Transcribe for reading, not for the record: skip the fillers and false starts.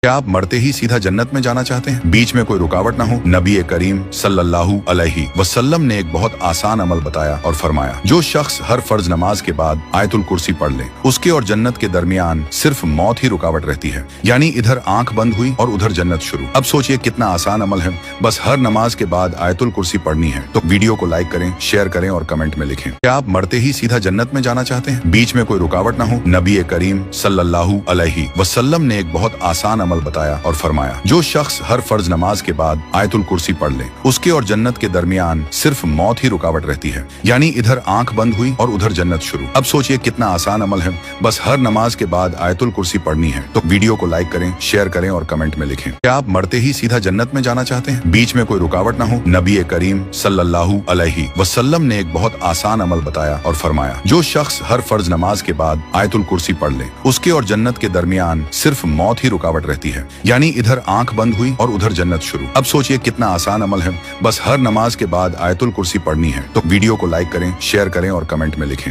क्या आप मरते ही सीधा जन्नत में जाना चाहते हैं, बीच में कोई रुकावट ना हो? नबी करीम सल्लल्लाहु अलैहि वसल्लम ने एक बहुत आसान अमल बताया और फरमाया, जो शख्स हर फर्ज नमाज के बाद आयतुल कुर्सी पढ़ ले, उसके और जन्नत के दरमियान सिर्फ मौत ही रुकावट रहती है। यानी इधर आंख बंद हुई और उधर जन्नत शुरू। अब सोचिए कितना आसान अमल है। बस हर नमाज के बाद आयतुल कुर्सी पढ़नी है। तो वीडियो को लाइक करें, शेयर करें और कमेंट में लिखें, क्या आप मरते ही सीधा जन्नत में जाना चाहते हैं, बीच में कोई रुकावट ना हो? नबी करीम सल्लल्लाहु अलैहि वसल्लम ने एक बहुत आसान अमल बताया और फरमाया, जो शख्स हर फर्ज नमाज के बाद आयतुल कुर्सी पढ़ ले, उसके और जन्नत के दरमियान सिर्फ मौत ही रुकावट रहती है। यानी इधर आंख बंद हुई और उधर जन्नत शुरू। अब सोचिए कितना आसान अमल है। बस हर नमाज के बाद आयतुल कुर्सी पढ़नी है। तो वीडियो को लाइक करें, शेयर करें और कमेंट में लिखें, क्या आप मरते ही सीधा जन्नत में जाना चाहते हैं, बीच में कोई रुकावट ना हो? नबी करीम सल्लल्लाहु अलैहि वसल्लम ने एक बहुत आसान अमल बताया और फरमाया, जो शख्स हर फर्ज नमाज के बाद आयतुल कुर्सी पढ़ ले, उसके और जन्नत के दरमियान सिर्फ मौत ही रुकावट रहती है। यानी इधर आंख बंद हुई और उधर जन्नत शुरू। अब सोचिए कितना आसान अमल है। बस हर नमाज के बाद आयतुल कुर्सी पढ़नी है। तो वीडियो को लाइक करें, शेयर करें और कमेंट में लिखें।